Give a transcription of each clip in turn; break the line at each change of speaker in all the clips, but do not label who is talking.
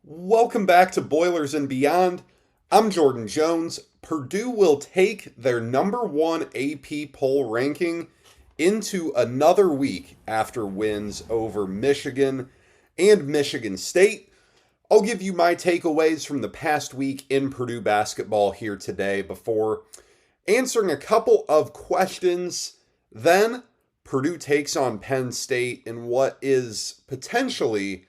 Welcome back to Boilers and Beyond. I'm Jordan Jones. Purdue will take their number one AP poll ranking into another week after wins over Michigan and Michigan State. I'll give you my takeaways from the past week in Purdue basketball here today before answering a couple of questions. Then, Purdue takes on Penn State in what is potentially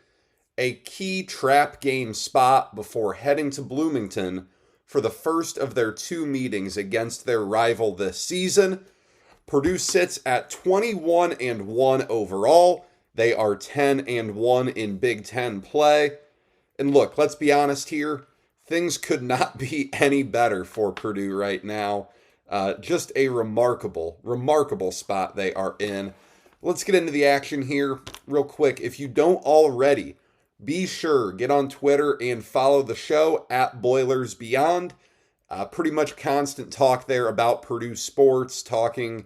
a key trap game spot before heading to Bloomington for the first of their two meetings against their rival this season. Purdue sits at 21 and 1 overall. They are 10 and 1 in Big 10 play. And look, let's be honest here, things could not be any better for Purdue right now. Just a remarkable spot they are in. Let's get into the action here real quick. If you don't already, be sure, get on Twitter and follow the show at Boilers Beyond. Pretty much constant talk there about Purdue sports, talking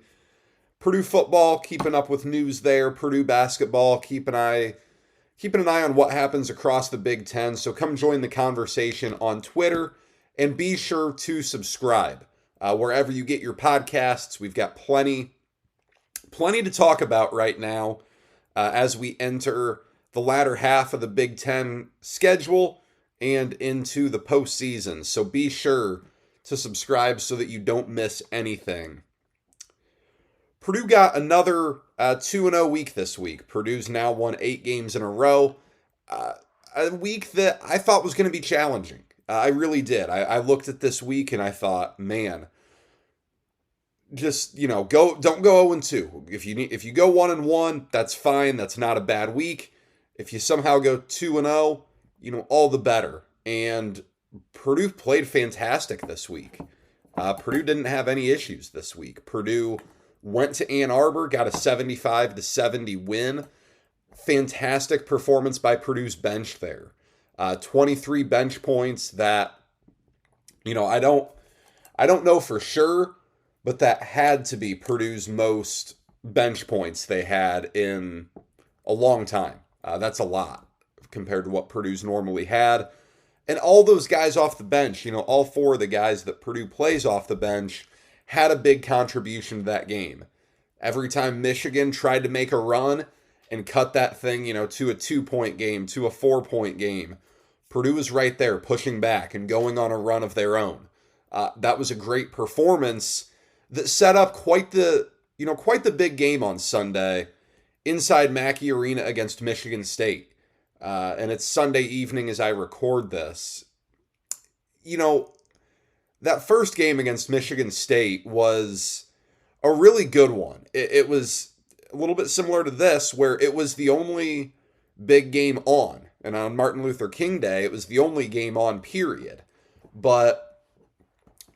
Purdue football, keeping up with news there, Purdue basketball, keeping an eye on what happens across the Big Ten. So come join the conversation on Twitter and be sure to subscribe. Wherever you get your podcasts, we've got plenty to talk about right now as we enter the latter half of the Big Ten schedule and into the postseason. So be sure to subscribe so that you don't miss anything. Purdue got another 2-0 week this week. Purdue's now won 8 games in a row. A week that I thought was going to be challenging. I really did. I looked at this week and I thought, man, just, don't go 0-2. If you go 1-1, that's fine. That's not a bad week. If you somehow go 2-0, all the better. And Purdue played fantastic this week. Purdue didn't have any issues this week. Purdue went to Ann Arbor, got a 75-70 win. Fantastic performance by Purdue's bench there. 23 bench points that, I don't know for sure, but that had to be Purdue's most bench points they had in a long time. That's a lot compared to what Purdue's normally had. And all those guys off the bench, all 4 of the guys that Purdue plays off the bench had a big contribution to that game. Every time Michigan tried to make a run and cut that thing, to a 2-point game, to a 4-point game, Purdue was right there pushing back and going on a run of their own. That was a great performance that set up quite the big game on Sunday inside Mackey Arena against Michigan State. And it's Sunday evening as I record this. That first game against Michigan State was a really good one. It was a little bit similar to this, where it was the only big game on. And on Martin Luther King Day, it was the only game on, period. But,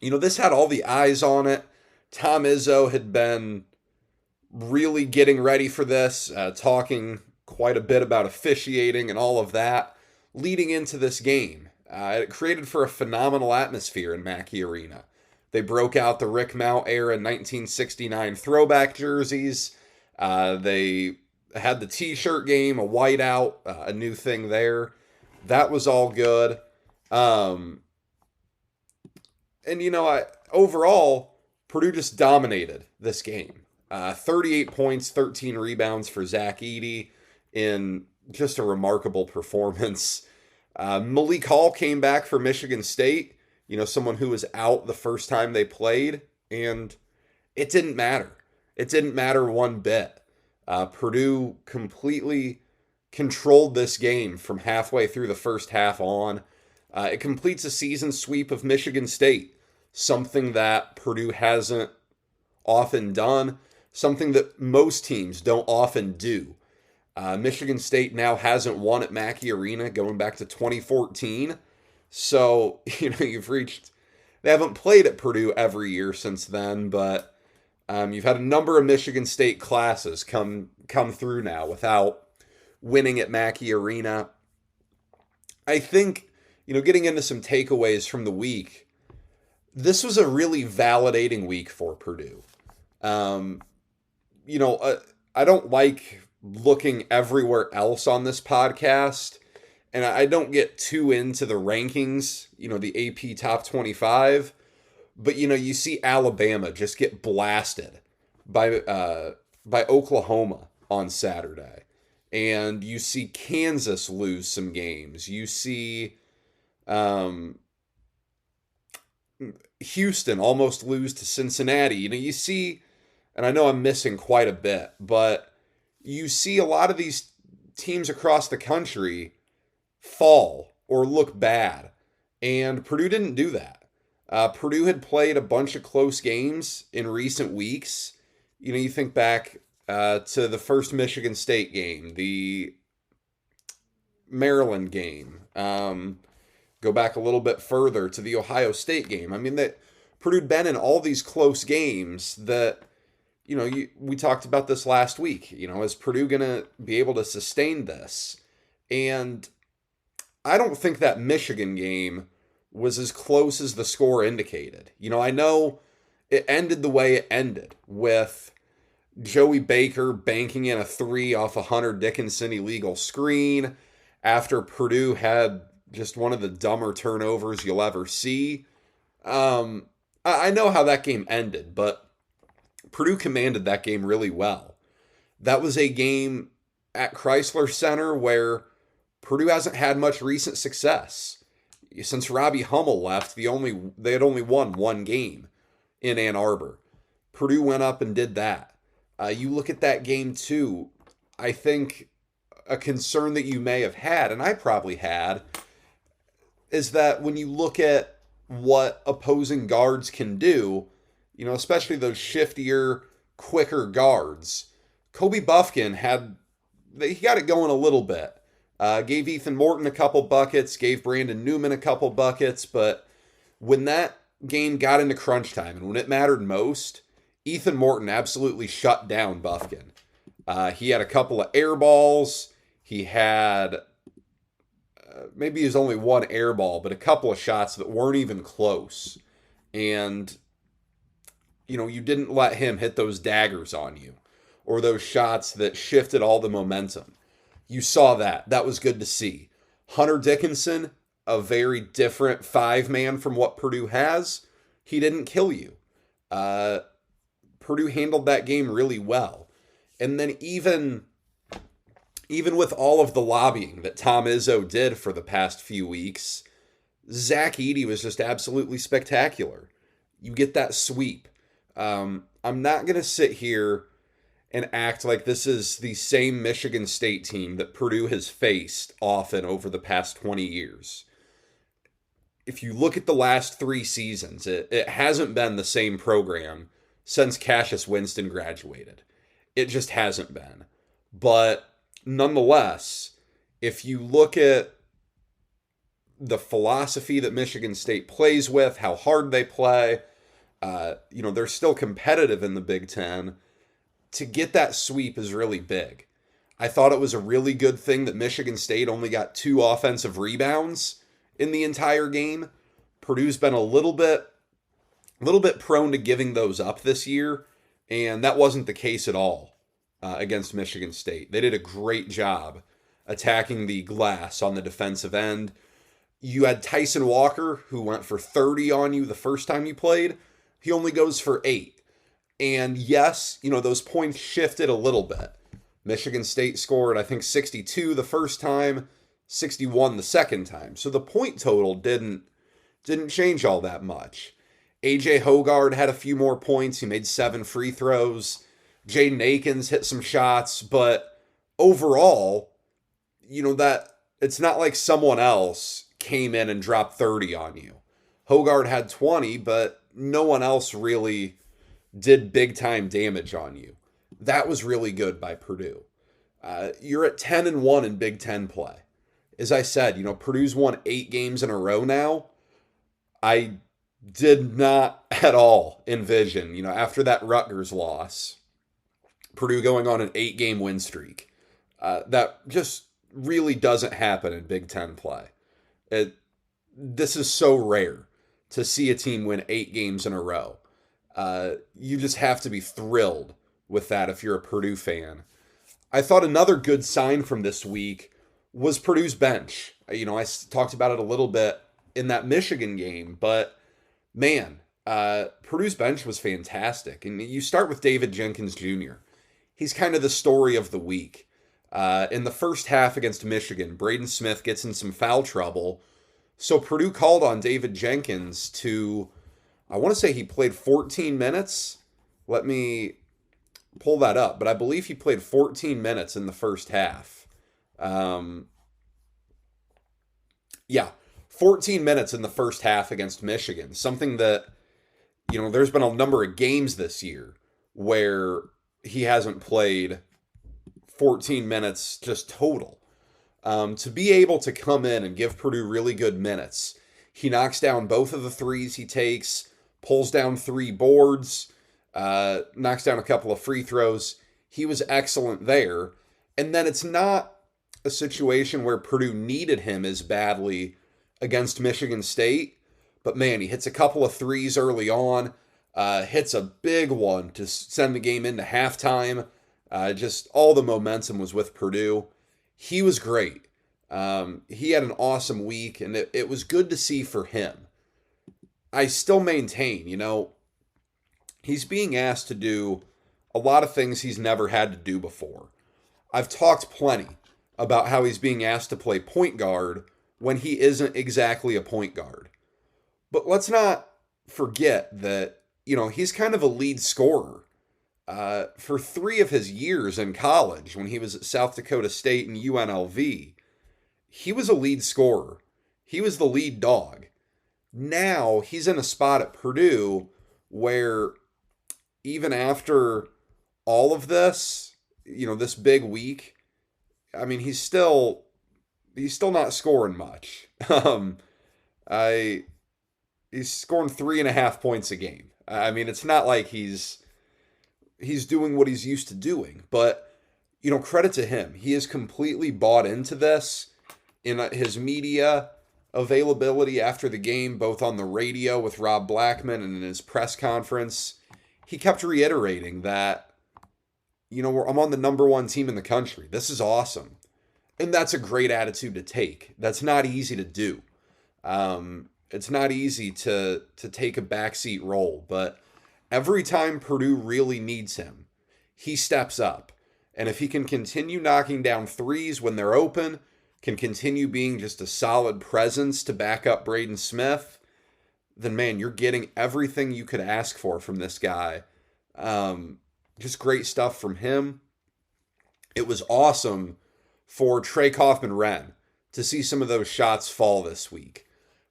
this had all the eyes on it. Tom Izzo had been really getting ready for this, talking quite a bit about officiating and all of that leading into this game. It created for a phenomenal atmosphere in Mackey Arena. They broke out the Rick Mount era 1969 throwback jerseys. They had the t-shirt game, a whiteout, a new thing there. That was all good. Overall, Purdue just dominated this game. 38 points, 13 rebounds for Zach Edey in just a remarkable performance. Malik Hall came back for Michigan State, someone who was out the first time they played, and it didn't matter. It didn't matter one bit. Purdue completely controlled this game from halfway through the first half on. It completes a season sweep of Michigan State, something that Purdue hasn't often done, something that most teams don't often do. Michigan State now hasn't won at Mackey Arena going back to 2014. So, they haven't played at Purdue every year since then, but you've had a number of Michigan State classes come through now without winning at Mackey Arena. I think, getting into some takeaways from the week, this was a really validating week for Purdue. I don't like looking everywhere else on this podcast and I don't get too into the rankings, the AP top 25, but you see Alabama just get blasted by Oklahoma on Saturday. And you see Kansas lose some games. You see Houston almost lose to Cincinnati. You see, and I know I'm missing quite a bit, but you see a lot of these teams across the country fall or look bad. And Purdue didn't do that. Purdue had played a bunch of close games in recent weeks. You think back to the first Michigan State game, the Maryland game. Go back a little bit further to the Ohio State game. I mean, that Purdue had been in all these close games that, we talked about this last week. Is Purdue going to be able to sustain this? And I don't think that Michigan game was as close as the score indicated. I know it ended the way it ended with Joey Baker banking in a 3 off a Hunter Dickinson illegal screen after Purdue had just one of the dumber turnovers you'll ever see. I know how that game ended, but Purdue commanded that game really well. That was a game at Chrysler Center where Purdue hasn't had much recent success. Since Robbie Hummel left, they had only won one game in Ann Arbor. Purdue went up and did that. You look at that game too, I think a concern that you may have had, and I probably had, is that when you look at what opposing guards can do, especially those shiftier, quicker guards, Kobe Buffkin he got it going a little bit. Gave Ethan Morton a couple buckets, gave Brandon Newman a couple buckets, but when that game got into crunch time and when it mattered most, Ethan Morton absolutely shut down Buffkin. He had a couple of air balls. He had, maybe he was only one air ball, but a couple of shots that weren't even close. And, you didn't let him hit those daggers on you or those shots that shifted all the momentum. You saw that. That was good to see. Hunter Dickinson, a very different 5-man from what Purdue has. He didn't kill you. Purdue handled that game really well. And then even with all of the lobbying that Tom Izzo did for the past few weeks, Zach Edey was just absolutely spectacular. You get that sweep. I'm not going to sit here and act like this is the same Michigan State team that Purdue has faced often over the past 20 years. If you look at the last 3 seasons, it hasn't been the same program since Cassius Winston graduated. It just hasn't been. But nonetheless, if you look at the philosophy that Michigan State plays with, how hard they play, they're still competitive in the Big Ten. To get that sweep is really big. I thought it was a really good thing that Michigan State only got 2 offensive rebounds in the entire game. Purdue's been a little bit prone to giving those up this year, and that wasn't the case at all against Michigan State. They did a great job attacking the glass on the defensive end. You had Tyson Walker, who went for 30 on you the first time you played. He only goes for 8. And yes, those points shifted a little bit. Michigan State scored, I think, 62 the first time, 61 the second time. So the point total didn't change all that much. A.J. Hogard had a few more points. He made 7 free throws. Jaden Akins hit some shots. But overall, that it's not like someone else came in and dropped 30 on you. Hogard had 20, but no one else really did big-time damage on you. That was really good by Purdue. You're at 10-1 in Big Ten play. As I said, Purdue's won 8 games in a row now. I did not at all envision, after that Rutgers loss, Purdue going on an 8-game win streak. That just really doesn't happen in Big Ten play. This is so rare to see a team win 8 games in a row. You just have to be thrilled with that if you're a Purdue fan. I thought another good sign from this week was Purdue's bench. I talked about it a little bit in that Michigan game, but man, Purdue's bench was fantastic. And you start with David Jenkins Jr. He's kind of the story of the week. In the first half against Michigan, Braden Smith gets in some foul trouble. So Purdue called on David Jenkins to, I want to say he played 14 minutes. Let me pull that up, but I believe he played 14 minutes in the first half. Yeah, 14 minutes in the first half against Michigan. Something that, there's been a number of games this year where he hasn't played 14 minutes just total. To be able to come in and give Purdue really good minutes, he knocks down both of the threes he takes, pulls down 3 boards, knocks down a couple of free throws. He was excellent there. And then it's not a situation where Purdue needed him as badly against Michigan State. But man, he hits a couple of threes early on, hits a big one to send the game into halftime. Just all the momentum was with Purdue. He was great. He had an awesome week, and it was good to see for him. I still maintain, he's being asked to do a lot of things he's never had to do before. I've talked plenty about how he's being asked to play point guard when he isn't exactly a point guard. But let's not forget that, he's kind of a lead scorer. For 3 of his years in college, when he was at South Dakota State and UNLV, he was a lead scorer. He was the lead dog. Now he's in a spot at Purdue where even after all of this, this big week, I mean, he's still not scoring much. He's scoring 3.5 points a game. I mean, it's not like he's doing what he's used to doing, but credit to him. He is completely bought into this. In his media availability after the game, both on the radio with Rob Blackman and in his press conference, he kept reiterating that, I'm on the number 1 team in the country. This is awesome. And that's a great attitude to take. That's not easy to do. It's not easy to take a backseat role, but every time Purdue really needs him, he steps up. And if he can continue knocking down threes when they're open, can continue being just a solid presence to back up Braden Smith, then man, you're getting everything you could ask for from this guy. Just great stuff from him. It was awesome for Trey Kaufman-Renn to see some of those shots fall this week.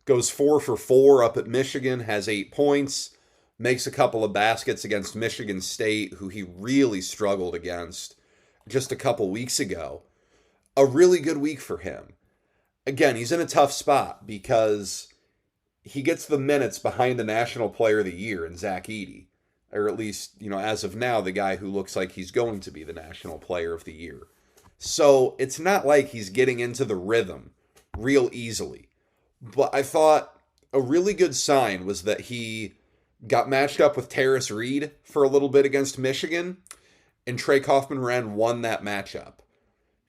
Goes 4 for 4 up at Michigan, has 8 points, makes a couple of baskets against Michigan State, who he really struggled against just a couple weeks ago. A really good week for him. Again, he's in a tough spot because he gets the minutes behind the National Player of the Year in Zach Edey. Or at least, as of now, the guy who looks like he's going to be the National Player of the Year. So it's not like he's getting into the rhythm real easily. But I thought a really good sign was that he got matched up with Terrace Reed for a little bit against Michigan, and Trey Kaufman-Renn won that matchup.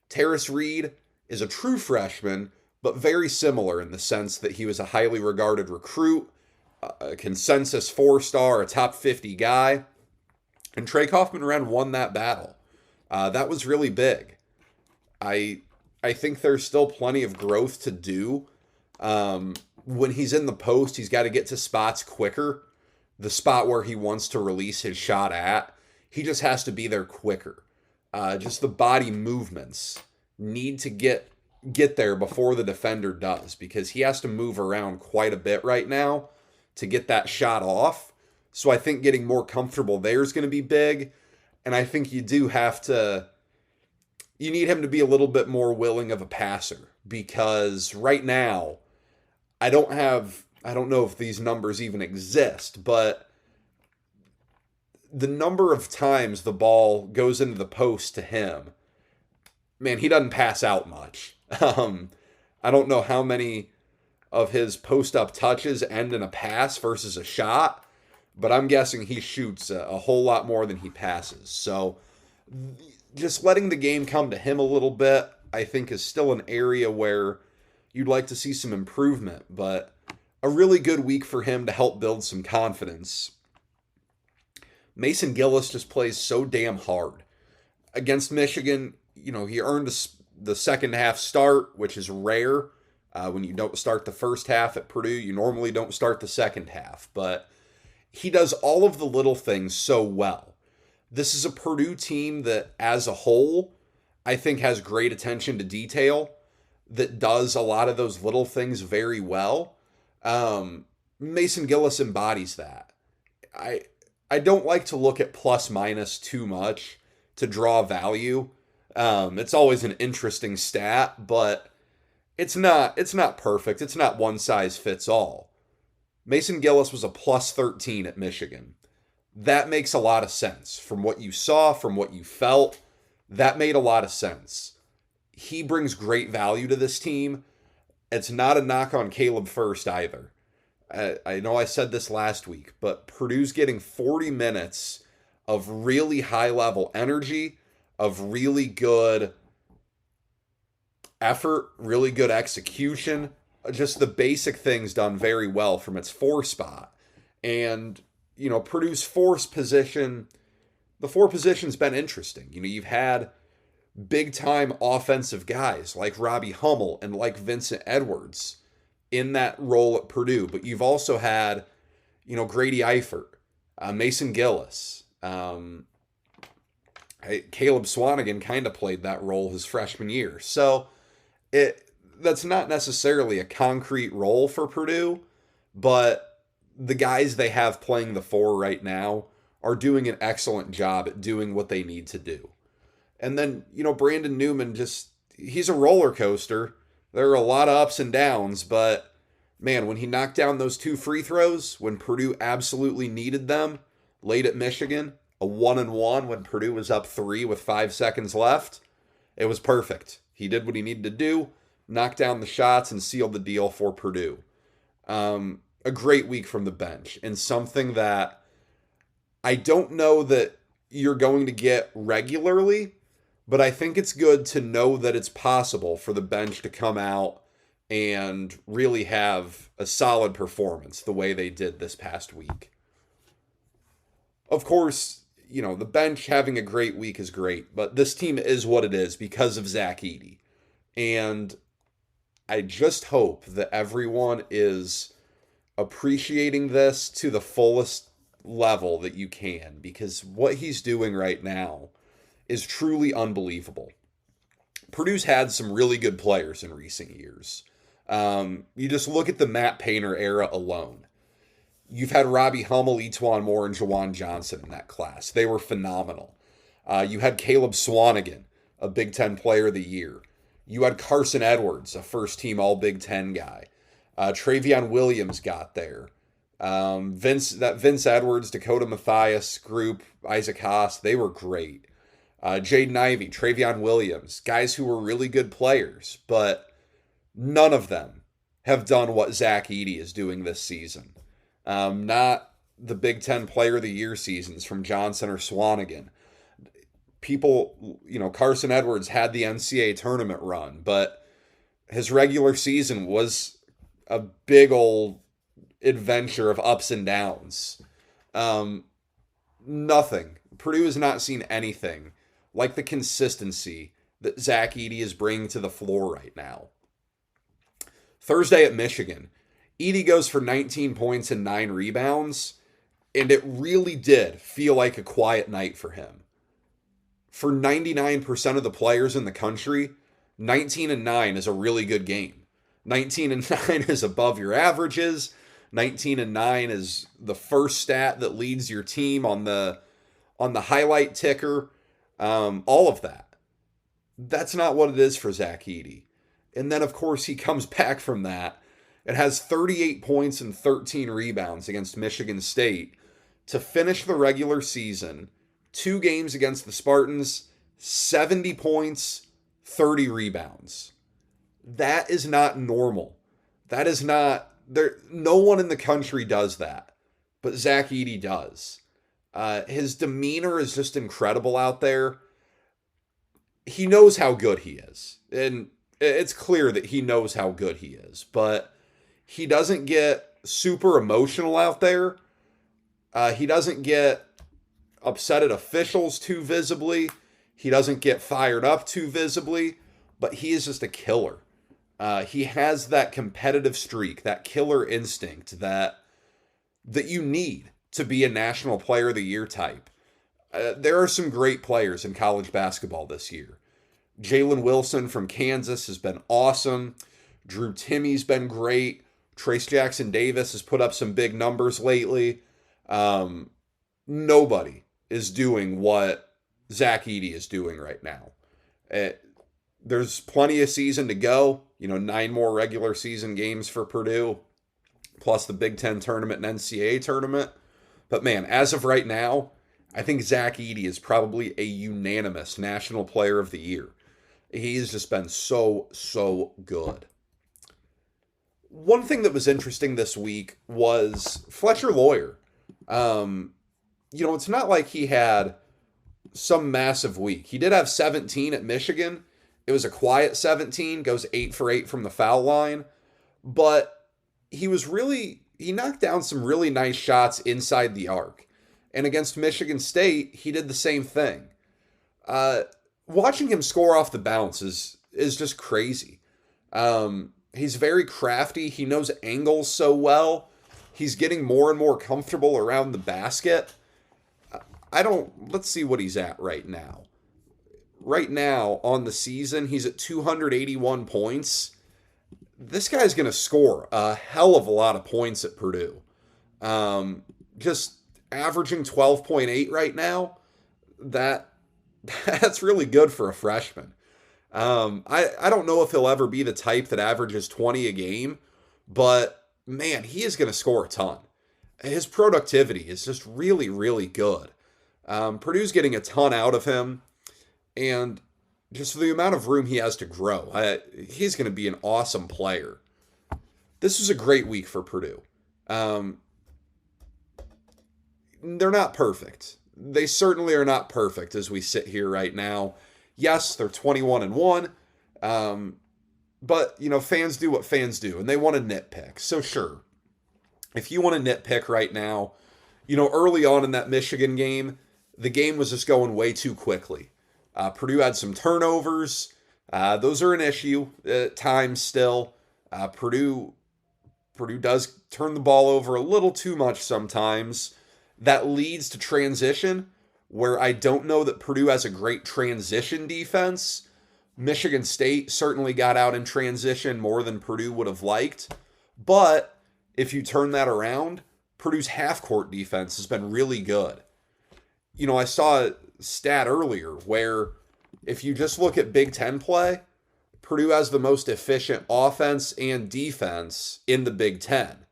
Terrace Reed is a true freshman, but very similar in the sense that he was a highly regarded recruit, a consensus 4-star, a top 50 guy, and Trey Kaufman-Renn won that battle. That was really big. I think there's still plenty of growth to do. When he's in the post, he's got to get to spots quicker. The spot where he wants to release his shot at, he just has to be there quicker. Just the body movements need to get there before the defender does, because he has to move around quite a bit right now to get that shot off. So I think getting more comfortable there is going to be big. And I think you need him to be a little bit more willing of a passer, because right now, I don't know if these numbers even exist, but the number of times the ball goes into the post to him, man, he doesn't pass out much. I don't know how many of his post-up touches end in a pass versus a shot, but I'm guessing he shoots a whole lot more than he passes. So just letting the game come to him a little bit, I think, is still an area where you'd like to see some improvement, but a really good week for him to help build some confidence. Mason Gillis just plays so damn hard. Against Michigan, he earned the second half start, which is rare. When you don't start the first half at Purdue, you normally don't start the second half. But he does all of the little things so well. This is a Purdue team that, as a whole, I think has great attention to detail, that does a lot of those little things very well. Mason Gillis embodies that. I don't like to look at plus minus too much to draw value. It's always an interesting stat, but it's not perfect. It's not one size fits all. Mason Gillis was a plus 13 at Michigan. That makes a lot of sense. From what you saw, from what you felt, that made a lot of sense. He brings great value to this team. It's not a knock on Caleb First either. I know I said this last week, but Purdue's getting 40 minutes of really high-level energy, of really good effort, really good execution, just the basic things done very well from its 4 spot. And, Purdue's force position, the 4 position's been interesting. You've had big-time offensive guys like Robbie Hummel and like Vincent Edwards in that role at Purdue, but you've also had, Grady Eifert, Mason Gillis, Caleb Swanigan kind of played that role his freshman year. So that's not necessarily a concrete role for Purdue, but the guys they have playing the 4 right now are doing an excellent job at doing what they need to do. And then, Brandon Newman he's a roller coaster. There are a lot of ups and downs, but man, when he knocked down those 2 free throws, when Purdue absolutely needed them, late at Michigan, a 1-and-1 when Purdue was up 3 with 5 seconds left, it was perfect. He did what he needed to do, knocked down the shots, and sealed the deal for Purdue. A great week from the bench, and something that I don't know that you're going to get regularly, but I think it's good to know that it's possible for the bench to come out and really have a solid performance the way they did this past week. Of course, the bench having a great week is great, but this team is what it is because of Zach Edey. And I just hope that everyone is appreciating this to the fullest level that you can, because what he's doing right now is truly unbelievable. Purdue's had some really good players in recent years. You just look at the Matt Painter era alone. You've had Robbie Hummel, Etuan Moore, and Jawan Johnson in that class. They were phenomenal. You had Caleb Swanigan, a Big Ten Player of the Year. You had Carson Edwards, a first-team All-Big Ten guy. Travion Williams got there. Vince Edwards, Dakota Mathias group, Isaac Haas, they were great. Jaden Ivey, Travion Williams, guys who were really good players, but none of them have done what Zach Edey is doing this season. Not the Big Ten Player of the Year seasons from Johnson or Swanigan. People, Carson Edwards had the NCAA tournament run, but his regular season was a big old adventure of ups and downs. Nothing. Purdue has not seen anything like the consistency that Zach Edey is bringing to the floor right now. Thursday at Michigan, Edey goes for 19 points and 9 rebounds, and it really did feel like a quiet night for him. For 99% of the players in the country, 19 and 9 is a really good game. 19 and 9 is above your averages. 19 and 9 is the first stat that leads your team on the highlight ticker. All of that. That's not what it is for Zach Edey. And then, of course, he comes back from that and has 38 points and 13 rebounds against Michigan State to finish the regular season. 2 games against the Spartans, 70 points, 30 rebounds. That is not normal. That is not... no one in the country does that, but Zach Edey does. His demeanor is just incredible out there. He knows how good he is. And It's clear that he knows how good he is, but he doesn't get super emotional out there. He doesn't get upset at officials too visibly. He doesn't get fired up too visibly, but he is just a killer. He has that competitive streak, that killer instinct that you need to be a National Player of the Year type. There are some great players in college basketball this year. Jalen Wilson from Kansas has been awesome. Drew Timmy's been great. Trace Jackson Davis has put up some big numbers lately. Nobody is doing what Zach Edey is doing right now. There's plenty of season to go. 9 more regular season games for Purdue, plus the Big Ten tournament and NCAA tournament. But man, as of right now, I think Zach Edey is probably a unanimous National Player of the Year. He's just been so good. One thing that was interesting this week was Fletcher Loyer. It's not like he had some massive week. He did have 17 at Michigan. It was a quiet 17, goes 8 for 8 from the foul line. But he knocked down some really nice shots inside the arc. And against Michigan State, he did the same thing. Watching him score off the bounce is just crazy. He's very crafty. He knows angles so well. He's getting more and more comfortable around the basket. Let's see what he's at right now. Right now, on the season, he's at 281 points. This guy's going to score a hell of a lot of points at Purdue. Just averaging 12.8 right now, that's really good for a freshman. I don't know if he'll ever be the type that averages 20 a game, but man, he is going to score a ton. His productivity is just really, really good. Purdue's getting a ton out of him, and just the amount of room he has to grow, he's going to be an awesome player. This was a great week for Purdue. They're not perfect. They certainly are not perfect as we sit here right now. Yes, they're 21-1. But, fans do what fans do, and they want to nitpick. So sure, if you want to nitpick right now, early on in that Michigan game, the game was just going way too quickly. Purdue had some turnovers. Those are an issue at times still. Purdue does turn the ball over a little too much sometimes. That leads to transition, where I don't know that Purdue has a great transition defense. Michigan State certainly got out in transition more than Purdue would have liked. But if you turn that around, Purdue's half-court defense has been really good. I saw a stat earlier where if you just look at Big Ten play, Purdue has the most efficient offense and defense in the Big Ten.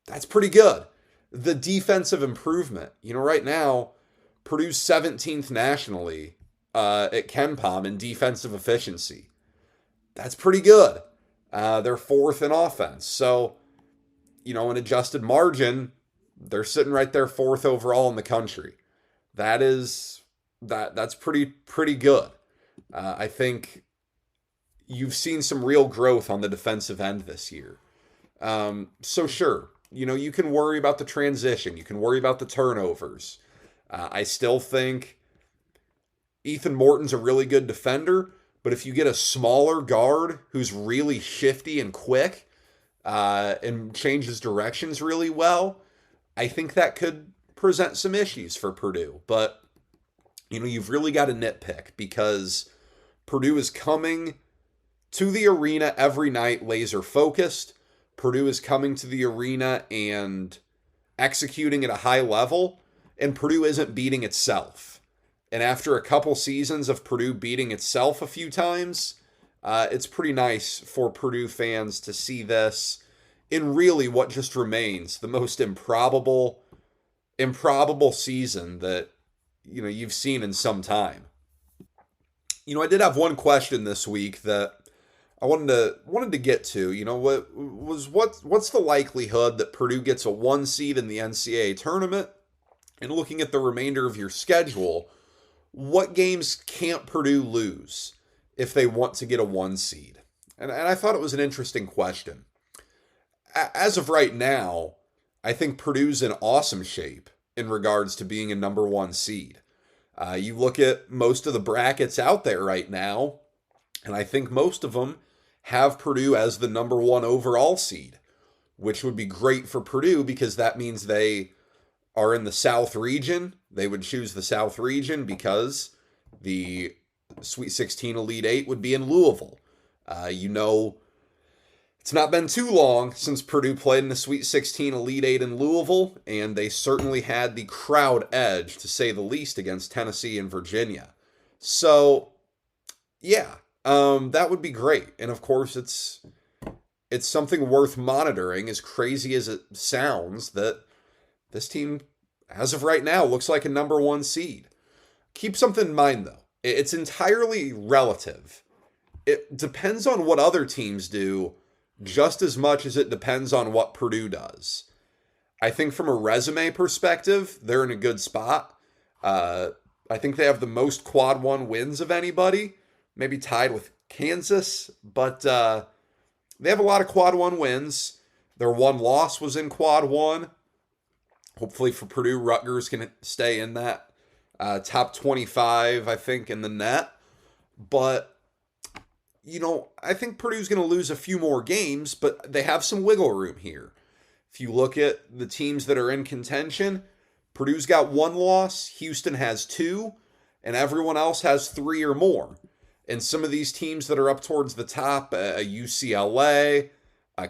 That's pretty good. The defensive improvement. Right now, Purdue's 17th nationally at KenPom in defensive efficiency. That's pretty good. They're 4th in offense. So, an adjusted margin, they're sitting right there 4th overall in the country. That's pretty good. I think you've seen some real growth on the defensive end this year. So sure, you can worry about the transition. You can worry about the turnovers. I still think Ethan Morton's a really good defender, but if you get a smaller guard who's really shifty and quick and changes directions really well, I think that could present some issues for Purdue. But, you've really got to nitpick because Purdue is coming to the arena every night laser focused. Purdue is coming to the arena and executing at a high level, and Purdue isn't beating itself. And after a couple seasons of Purdue beating itself a few times, it's pretty nice for Purdue fans to see this in really what just remains the most improbable season that you've seen in some time. I did have one question this week that I wanted to get to. What's the likelihood that Purdue gets a 1 seed in the NCAA tournament? And looking at the remainder of your schedule, what games can't Purdue lose if they want to get a 1 seed? And I thought it was an interesting question. As of right now, I think Purdue's in awesome shape in regards to being a number 1 seed. You look at most of the brackets out there right now, and I think most of them have Purdue as the number 1 overall seed, which would be great for Purdue because that means they are in the South region. They would choose the South region because the Sweet 16 Elite 8 would be in Louisville. It's not been too long since Purdue played in the Sweet 16 Elite 8 in Louisville, and they certainly had the crowd edge, to say the least, against Tennessee and Virginia. So, yeah, that would be great. And of course, it's something worth monitoring, as crazy as it sounds, that this team, as of right now, looks like a number 1 seed. Keep something in mind, though. It's entirely relative. It depends on what other teams do just as much as it depends on what Purdue does. I think from a resume perspective, they're in a good spot. I think they have the most quad 1 wins of anybody, maybe tied with Kansas, but they have a lot of quad 1 wins. Their 1 loss was in quad 1. Hopefully for Purdue, Rutgers can stay in that top 25, I think, in the net. But I think Purdue's going to lose a few more games, but they have some wiggle room here. If you look at the teams that are in contention, Purdue's got 1 loss, Houston has 2, and everyone else has 3 or more. And some of these teams that are up towards the top, UCLA,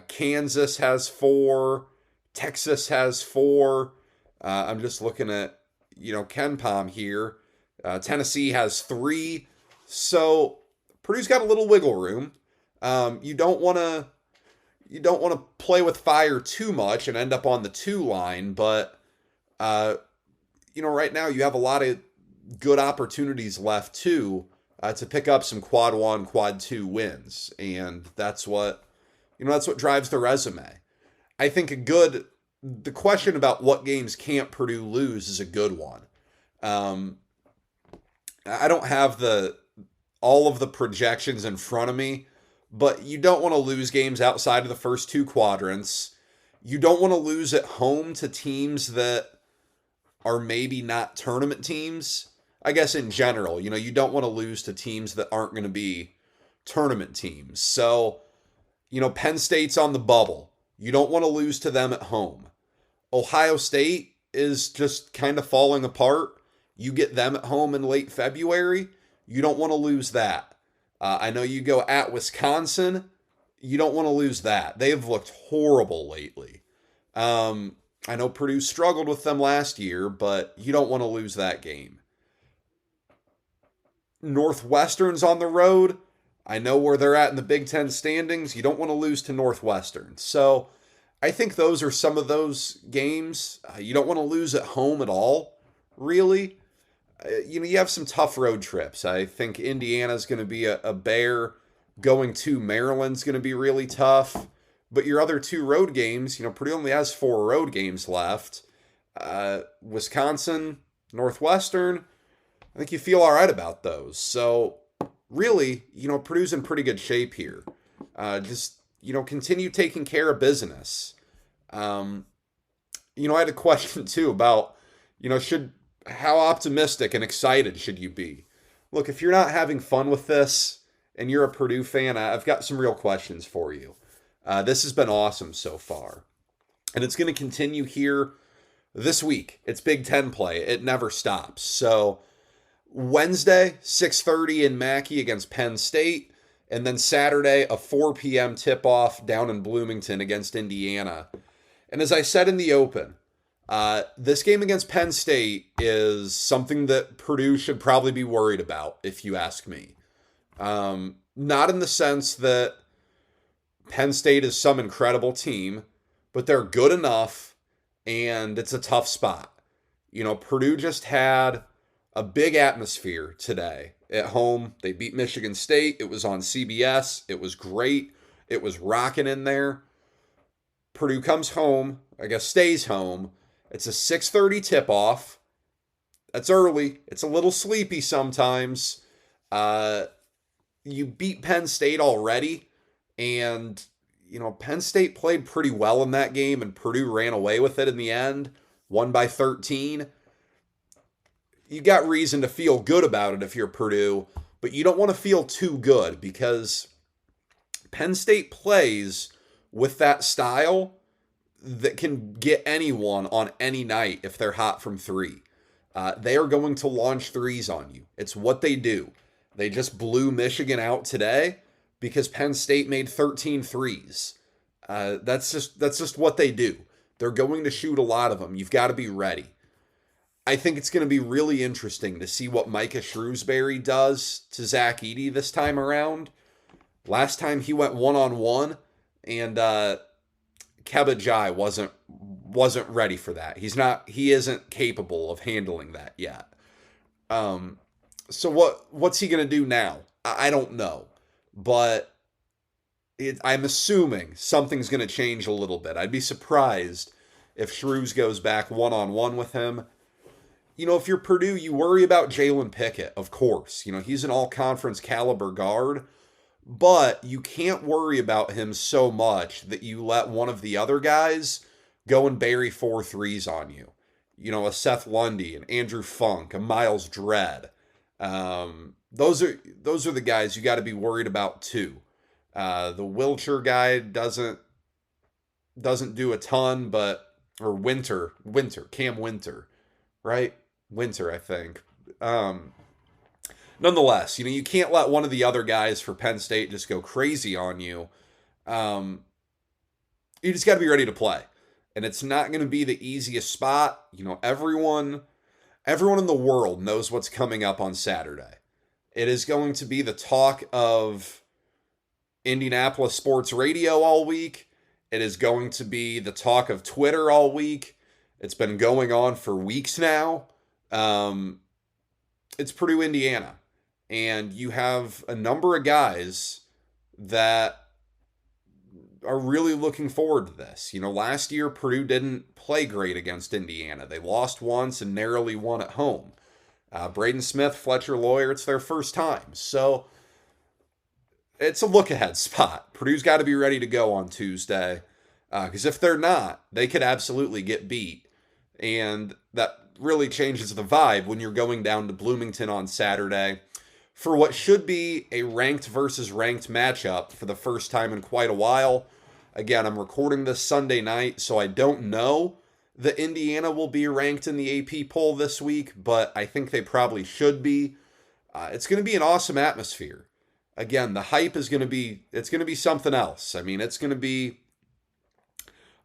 Kansas has 4, Texas has 4. I'm just looking at, KenPom here. Tennessee has 3. So Purdue's got a little wiggle room. You don't want to play with fire too much and end up on the 2 line, but right now you have a lot of good opportunities left too to pick up some quad 1, quad 2 wins, and that's what drives the resume. I think the question about what games can't Purdue lose is a good one. I don't have all of the projections in front of me, but you don't want to lose games outside of the first 2 quadrants. You don't want to lose at home to teams that are maybe not tournament teams. I guess in general, you don't want to lose to teams that aren't going to be tournament teams. So, Penn State's on the bubble. You don't want to lose to them at home. Ohio State is just kind of falling apart. You get them at home in late February. You don't want to lose that. I know you go at Wisconsin. You don't want to lose that. They have looked horrible lately. I know Purdue struggled with them last year, but you don't want to lose that game. Northwestern's on the road. I know where they're at in the Big Ten standings. You don't want to lose to Northwestern. So I think those are some of those games. You don't want to lose at home at all, really. You have some tough road trips. I think Indiana's going to be a bear. Going to Maryland's going to be really tough. But your other 2 road games, Purdue only has 4 road games left. Wisconsin, Northwestern, I think you feel all right about those. So really, Purdue's in pretty good shape here. Continue taking care of business. I had a question too about, how optimistic and excited should you be? Look, if you're not having fun with this and you're a Purdue fan, I've got some real questions for you. This has been awesome so far. And it's going to continue here this week. It's Big Ten play. It never stops. So Wednesday, 6:30 in Mackey against Penn State. And then Saturday, a 4 p.m. tip-off down in Bloomington against Indiana. And as I said in the open, this game against Penn State is something that Purdue should probably be worried about, if you ask me. Not in the sense that Penn State is some incredible team, but they're good enough, and it's a tough spot. Purdue just had a big atmosphere today at home. They beat Michigan State. It was on CBS. It was great. It was rocking in there. Purdue comes home, stays home. It's a 6:30 tip-off. That's early. It's a little sleepy sometimes. you beat Penn State already, and Penn State played pretty well in that game, and Purdue ran away with it in the end, won by 13. You got reason to feel good about it if you're Purdue, but you don't want to feel too good because Penn State plays with that style that can get anyone on any night if they're hot from three. They are going to launch threes on you. It's what they do. They just blew Michigan out today because Penn State made 13 threes. That's just what they do. They're going to shoot a lot of them. You've got to be ready. I think it's going to be really interesting to see what Micah Shrewsbury does to Zach Edey this time around. Last time he went one-on-one, and Kebba wasn't ready for that. He isn't capable of handling that yet. So what's he going to do now? I don't know. But I'm assuming something's going to change a little bit. I'd be surprised if Shrews goes back one-on-one with him. If you're Purdue, you worry about Jalen Pickett, of course. He's an all-conference caliber guard. But you can't worry about him so much that you let one of the other guys go and bury 4 threes on you. A Seth Lundy, an Andrew Funk, a Miles Dredd. Those are the guys you got to be worried about too. The Wilcher guy doesn't do a ton, or Cam Winter, right? Winter, I think. Nonetheless, you can't let one of the other guys for Penn State just go crazy on you. You just got to be ready to play. And it's not going to be the easiest spot. Everyone in the world knows what's coming up on Saturday. It is going to be the talk of Indianapolis sports radio all week. It is going to be the talk of Twitter all week. It's been going on for weeks now. It's Purdue, Indiana. And you have a number of guys that are really looking forward to this. Last year, Purdue didn't play great against Indiana. They lost once and narrowly won at home. Braden Smith, Fletcher Lawyer, it's their first time. So it's a look-ahead spot. Purdue's got to be ready to go on Tuesday. Because if they're not, they could absolutely get beat. And that really changes the vibe when you're going down to Bloomington on Saturday for what should be a ranked versus ranked matchup for the first time in quite a while. Again, I'm recording this Sunday night, so I don't know that Indiana will be ranked in the AP poll this week, but I think they probably should be. It's going to be an awesome atmosphere. Again, the hype is going to be something else. It's going to be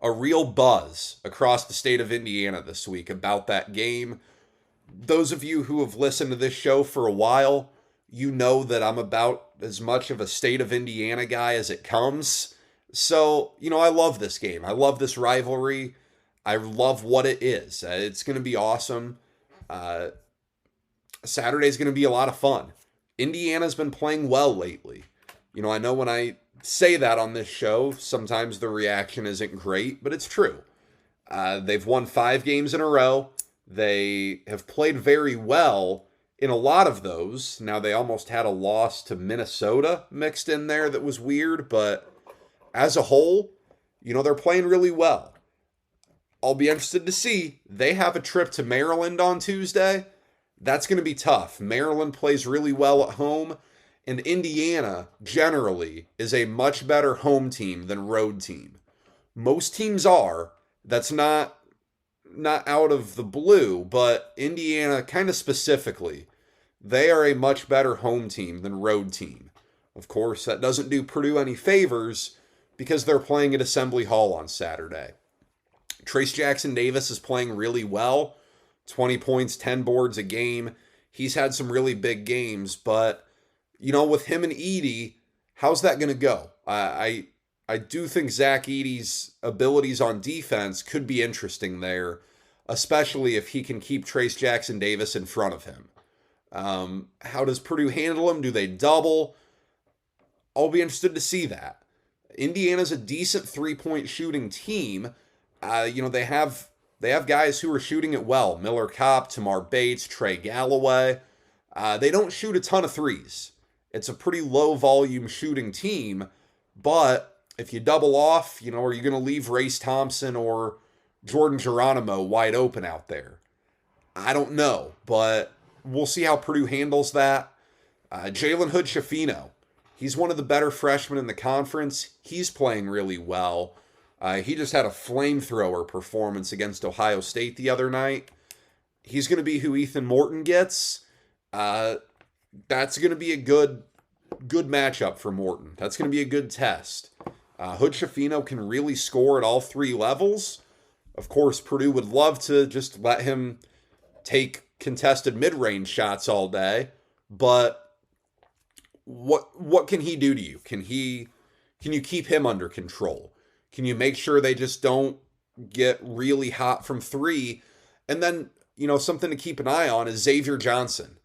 a real buzz across the state of Indiana this week about that game. Those of you who have listened to this show for a while, you know that I'm about as much of a state of Indiana guy as it comes. So, I love this game. I love this rivalry. I love what it is. It's going to be awesome. Saturday's going to be a lot of fun. Indiana's been playing well lately. I know when I say that on this show, sometimes the reaction isn't great, but it's true. They've won 5 games in a row. They have played very well in a lot of those. Now, they almost had a loss to Minnesota mixed in there that was weird, but as a whole, they're playing really well. I'll be interested to see. They have a trip to Maryland on Tuesday. That's going to be tough. Maryland plays really well at home, and Indiana generally is a much better home team than road team. Most teams are. That's not out of the blue, but Indiana kind of specifically, they are a much better home team than road team. Of course, that doesn't do Purdue any favors because they're playing at Assembly Hall on Saturday. Trace Jackson Davis is playing really well. 20 points, 10 boards a game. He's had some really big games, but, with him and Edey, how's that going to go? I do think Zach Edey's abilities on defense could be interesting there, especially if he can keep Trace Jackson Davis in front of him. How does Purdue handle him? Do they double? I'll be interested to see that. Indiana's a decent three-point shooting team. They have guys who are shooting it well. Miller Kopp, Tamar Bates, Trey Galloway. They don't shoot a ton of threes. It's a pretty low volume shooting team, but if you double off, are you going to leave Race Thompson or Jordan Geronimo wide open out there? I don't know, but we'll see how Purdue handles that. Jalen Hood-Schifino, he's one of the better freshmen in the conference. He's playing really well. He just had a flamethrower performance against Ohio State the other night. He's going to be who Ethan Morton gets. That's going to be a good matchup for Morton. That's going to be a good test. Hood-Schifino can really score at all three levels. Of course, Purdue would love to just let him take contested mid-range shots all day, but what can he do to you? Can you keep him under control? Can you make sure they just don't get really hot from three? And then, something to keep an eye on is Xavier Johnson.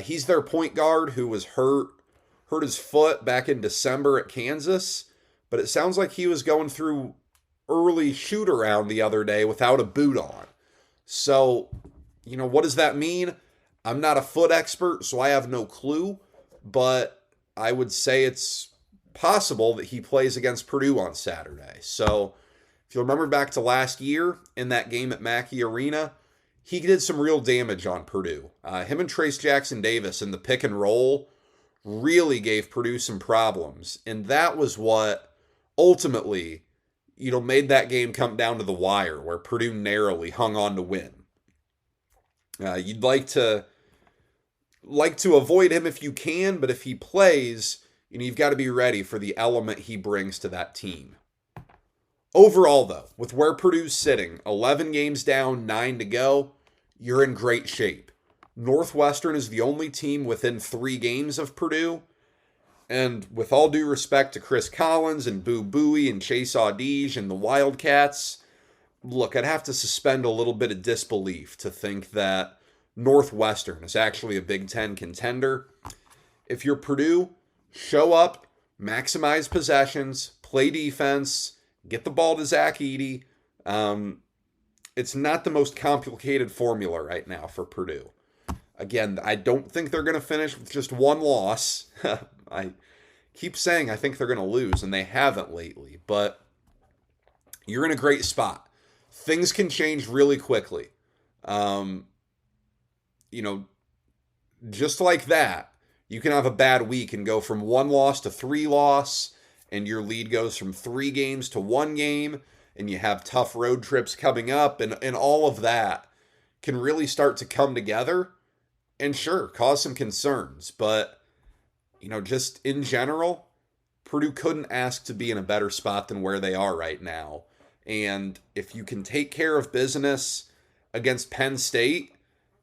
He's their point guard who was hurt his foot back in December at Kansas, but it sounds like he was going through early shoot around the other day without a boot on. So, what does that mean? I'm not a foot expert, so I have no clue, but I would say it's possible that he plays against Purdue on Saturday. So, if you remember back to last year in that game at Mackey Arena, he did some real damage on Purdue. Him and Trace Jackson-Davis in the pick and roll really gave Purdue some problems. And that was what ultimately, made that game come down to the wire where Purdue narrowly hung on to win. You'd like to avoid him if you can, but if he plays, you've got to be ready for the element he brings to that team. Overall, though, with where Purdue's sitting, 11 games down, 9 to go, you're in great shape. Northwestern is the only team within 3 games of Purdue. And with all due respect to Chris Collins and Boo Buie and Chase Audige and the Wildcats, look, I'd have to suspend a little bit of disbelief to think that Northwestern is actually a Big Ten contender. If you're Purdue, show up, maximize possessions, play defense, get the ball to Zach Edey. It's not the most complicated formula right now for Purdue. Again, I don't think they're going to finish with just one loss. I keep saying I think they're going to lose, and they haven't lately. But you're in a great spot. Things can change really quickly. Just like that, you can have a bad week and go from 1 loss to 3 loss, and your lead goes from 3 games to 1 game, and you have tough road trips coming up, and all of that can really start to come together and sure, cause some concerns. But, just in general, Purdue couldn't ask to be in a better spot than where they are right now. And if you can take care of business against Penn State,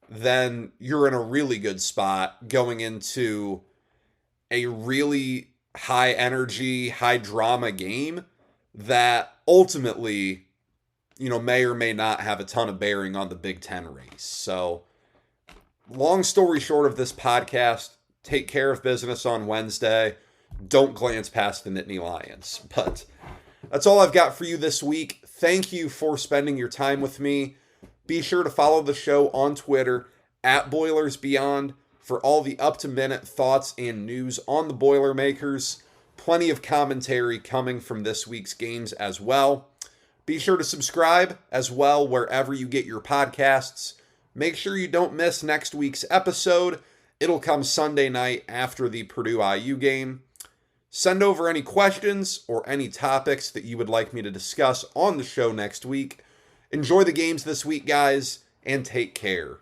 then you're in a really good spot going into a really high energy, high drama game that ultimately, may or may not have a ton of bearing on the Big Ten race. So, long story short of this podcast, take care of business on Wednesday. Don't glance past the Nittany Lions. But that's all I've got for you this week. Thank you for spending your time with me. Be sure to follow the show on Twitter at BoilersBeyond for all the up-to-minute thoughts and news on the Boilermakers. Plenty of commentary coming from this week's games as well. Be sure to subscribe as well wherever you get your podcasts. Make sure you don't miss next week's episode. It'll come Sunday night after the Purdue IU game. Send over any questions or any topics that you would like me to discuss on the show next week. Enjoy the games this week, guys, and take care.